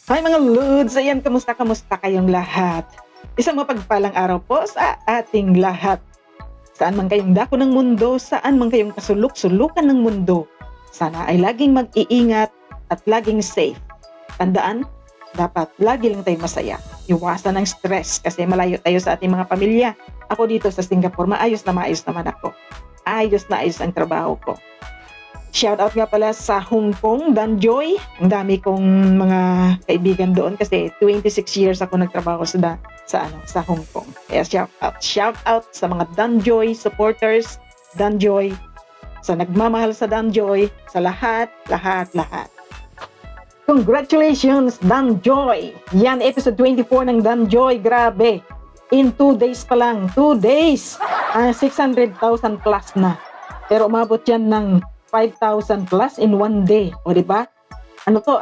Hi mga Lods! Ayan, kamusta kayong lahat? Isang mapagpalang araw po sa ating lahat. Saan man kayong dako ng mundo, saan man kayong kasulok-sulukan ng mundo, sana ay laging mag-iingat at laging safe. Tandaan, dapat lagi lang tayo masaya. Iwasan ang stress kasi malayo tayo sa ating mga pamilya. Ako dito sa Singapore, maayos naman ako. Ayos na ayos ang trabaho ko. Shoutout nga pala sa Hong Kong, Danjoy. Ang dami kong mga kaibigan doon kasi 26 years ako nagtrabaho sa Hong Kong. Kaya shoutout sa mga Danjoy supporters, Danjoy, sa nagmamahal sa Danjoy, sa lahat. Congratulations, Danjoy! Yan, episode 24 ng Danjoy. Grabe! In 2 days pa lang. 2 days! 600,000 plus na. Pero umabot yan ng 5,000 plus in 1 day. O diba? Ano to?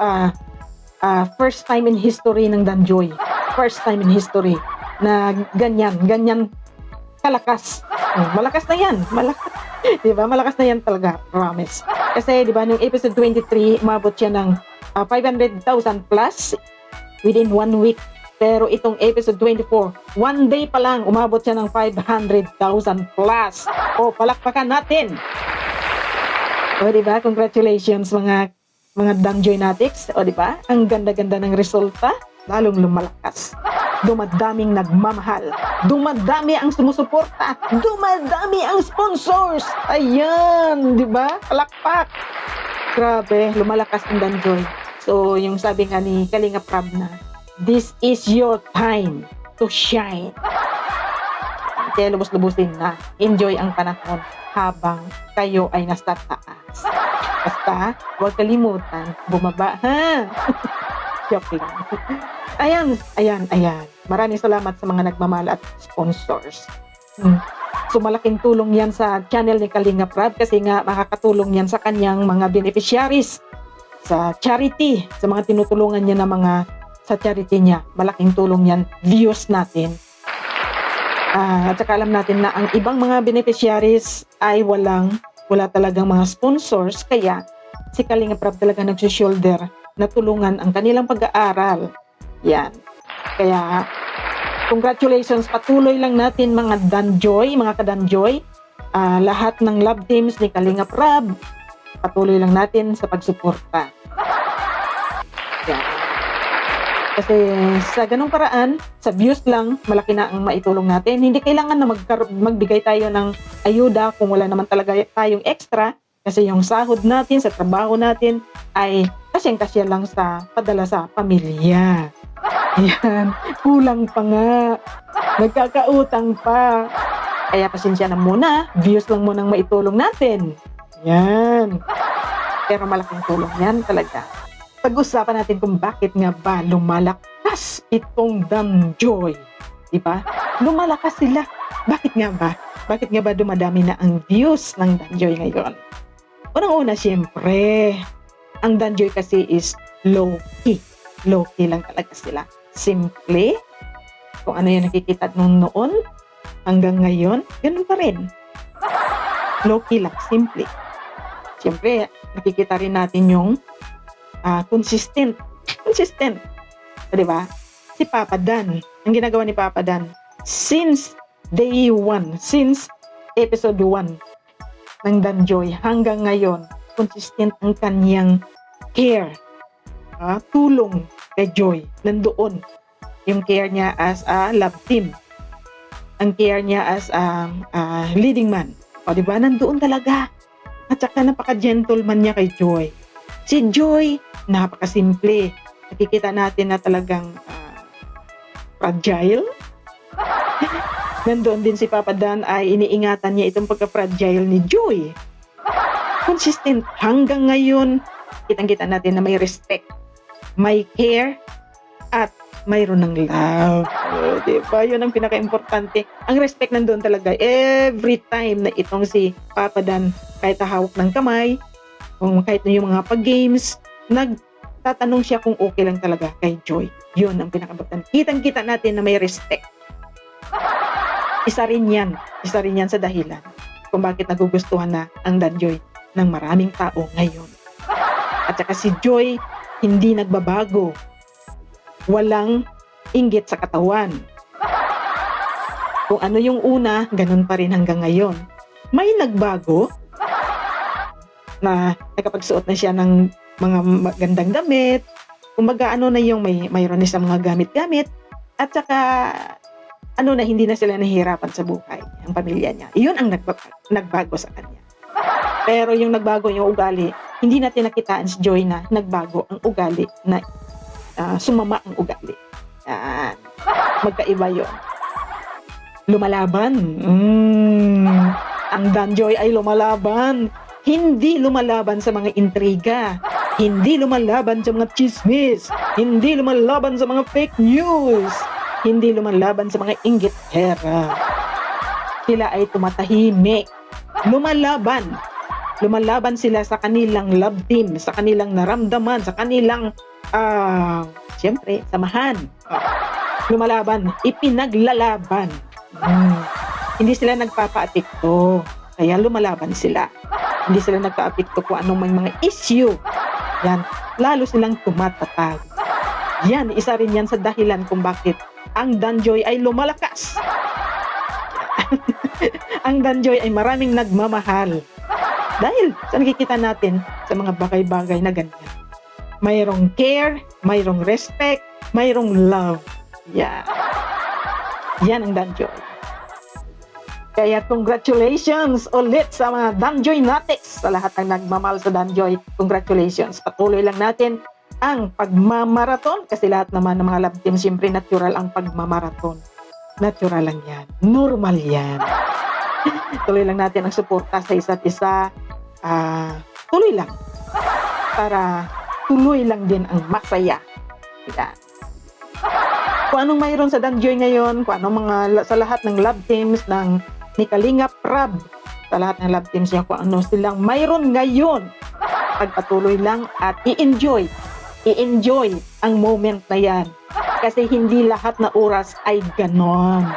First time in history ng Danjoy. First time in history na ganyan kalakas. Malakas na yan. Malakas. Diba? Malakas na yan talaga. Promise. Kasi diba, nung episode 23, umabot siya ng 500,000 plus within 1 week. Pero itong episode 24, 1 day pa lang, umabot siya ng 500,000 plus. O, palakpakan natin. O, diba? Congratulations mga Danjoy Natics. O, diba? Ang ganda-ganda ng resulta. Lalong lumalakas. Dumadaming nagmamahal. Dumadami ang sumusuporta. Dumadami ang sponsors. Ayan, diba? Palakpak. Grabe, lumalakas ang Danjoy. So, yung sabi nga ni Kalinga Prab na, this is your time to shine. Kaya lubos-lubusin na. Enjoy ang panahon habang kayo ay nasa taas. Basta, huwag kalimutan, bumaba, ha? Joke lang. Ayan. Maraming salamat sa mga nagmamahal at sponsors. So, malaking tulong yan sa channel ni Kalinga Prab kasi nga makakatulong yan sa kanyang mga beneficiaries sa charity, sa mga tinutulungan niya na mga sa charity niya. Malaking tulong yan. Views natin. At saka alam natin na ang ibang mga beneficiaries ay wala talagang mga sponsors, kaya si Kalinga Prab talaga nagsushoulder na tulungan ang kanilang pag-aaral. Yan. Kaya, congratulations, patuloy lang natin mga Danjoy, mga ka-Danjoy, lahat ng love teams ni Kalinga Prab, patuloy lang natin sa pagsuporta. Yan. Kasi sa ganung paraan, sa views lang, malaki na ang maitulong natin. Hindi kailangan na magbigay tayo ng ayuda kung wala naman talaga tayong extra. Kasi yung sahod natin sa trabaho natin ay kasyang-kasya lang sa padala sa pamilya. Ayan, kulang pa nga. Nagkakautang pa. Kaya pasensya na muna, views lang munang maitulong natin. Yan. Pero malaking tulong yan talaga. Pag-usapan natin kung bakit nga ba lumalakas itong Danjoy. Diba? Lumalakas sila. Bakit nga ba? Bakit nga ba dumadami na ang views ng Danjoy ngayon? Unang-una, siyempre, ang Danjoy kasi is low-key. Low-key lang talaga sila. Simple. Kung ano yung nakikita nung noon, hanggang ngayon, ganun pa rin. Low-key lang, simple. Siyempre, nakikita rin natin yung consistent. Diba? Si Papa Dan, ang ginagawa ni Papa Dan, since day 1, since episode 1 ng Danjoy hanggang ngayon, consistent ang kanyang care, tulong kay Joy. Nandoon yung care niya as a love team, ang care niya as a leading man. O diba? Nandoon talaga. At saka napaka-gentleman niya kay Joy. Si Joy, napakasimple. Nakikita natin na talagang fragile. Nandoon din si Papa Dan ay iniingatan niya itong pagka-fragile ni Joy. Consistent hanggang ngayon. Kitang-kita natin na may respect, may care, at mayroon ng love. Diba? Yun ang pinaka-importante. Ang respect nandoon talaga. Every time na itong si Papa Dan, kahit hawak ng kamay, kung kahit na yung mga pag-games, nagtatanong siya kung okay lang talaga kay Joy. Yun ang pinaka-importante. Kitang-kita natin na may respect. Isa rin yan sa dahilan kung bakit nagugustuhan na ang Danjoy ng maraming tao ngayon. At saka si Joy, hindi nagbabago. walang inggit sa katawan. Kung ano yung una, ganun pa rin hanggang ngayon. May nagbago na nakapagsuot na siya ng mga magandang damit. Kumbaga ano na yung mayroon na siyang mga gamit-gamit at saka ano na hindi na sila nahihirapan sa buhay, ang pamilya niya. Iyon ang nagbago sa kanya. Pero yung nagbago yung ugali, hindi natin nakitaan si Joy na nagbago ang ugali, na sumama ang ugali. Magkaiba yun. Lumalaban. Ang Danjoy ay lumalaban. Hindi lumalaban sa mga intriga. Hindi lumalaban sa mga chismis. Hindi lumalaban sa mga fake news. Hindi lumalaban sa mga inggit-hera. Sila ay tumatahimik. Lumalaban. Lumalaban sila sa kanilang love team, sa kanilang naramdaman, sa kanilang, siyempre, samahan. Lumalaban. Ipinaglalaban. Hindi sila nagpapa-apekto. Kaya lumalaban sila. Hindi sila nagpa-apekto kung anong may mga issue. Yan. Lalo silang tumatatag. Yan. Isa rin yan sa dahilan kung bakit ang Danjoy ay lumalakas. Ang Danjoy ay maraming nagmamahal. Dahil sa nakikita natin sa mga bagay-bagay na ganyan. Mayroong care, mayroong respect, mayroong love. Yeah. Yan ang Danjoy. Kaya congratulations ulit sa mga Danjoy Natics, sa lahat ng nagmamahal sa Danjoy. Congratulations. Patuloy lang natin ang pagmamarathon kasi lahat naman ng mga love team, siyempre natural ang pagmamarathon. Natural lang yan. Normal yan. Tuloy lang natin ang suporta sa isa't isa. Tuloy lang. Para tuloy lang din ang masaya. Yan. Kung anong mayroon sa Danjoy ngayon, kung anong sa lahat ng love teams ni Kalingap Rab, sa lahat ng love teams niya, kung ano silang mayroon ngayon, pagpatuloy lang at i-enjoy ang moment na yan. Kasi hindi lahat na oras ay ganon.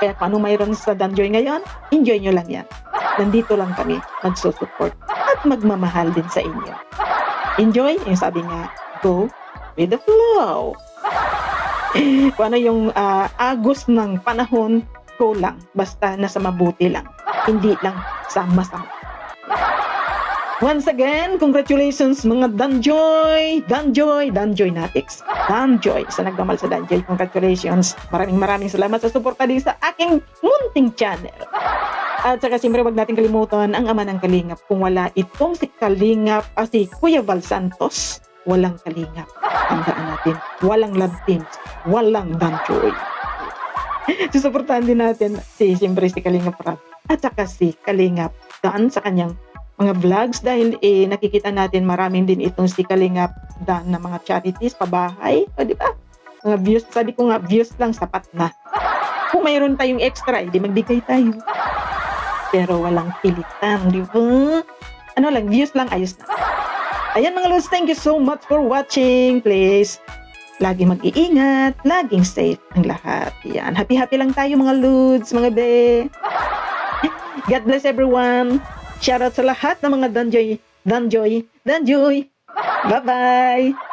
Kaya kung anong mayroon sa Danjoy ngayon, enjoy nyo lang yan. Nandito lang kami, magsusupport at magmamahal din sa inyo. Enjoy, yung sabi nga, go with the flow. Kung ano yung agos ng panahon, go lang. Basta nasa mabuti lang. Hindi lang sa masama. Once again, congratulations mga Danjoy Natics. Danjoy, sa nagmamahal sa Danjoy, congratulations. Maraming salamat sa suporta din sa aking munting channel. At saka siyempre wag natin kalimutan ang ama ng Kalingap. Kung wala itong si Kalingap, si Kuya Val Santos, walang Kalingap. Tandaan natin, walang love teams, walang Danjoy. Susuportahan din natin siyempre si Kalingap Rab at saka si Kalingap Dan sa kanyang mga vlogs dahil nakikita natin maraming din itong si Kalingap Dan na mga charities, pabahay, di ba? Mga views, sabi ko nga, views lang sapat na. Kung mayroon tayong extra, di magbigay tayo. Pero walang pilitan, di ba? Ano lang, views lang, ayos na. Ayan mga Lods, thank you so much for watching. Please, laging mag-iingat, laging safe ang lahat. Yan, happy lang tayo mga Lods, mga be. God bless everyone. Shoutout sa lahat ng mga Danjoy. Bye-bye.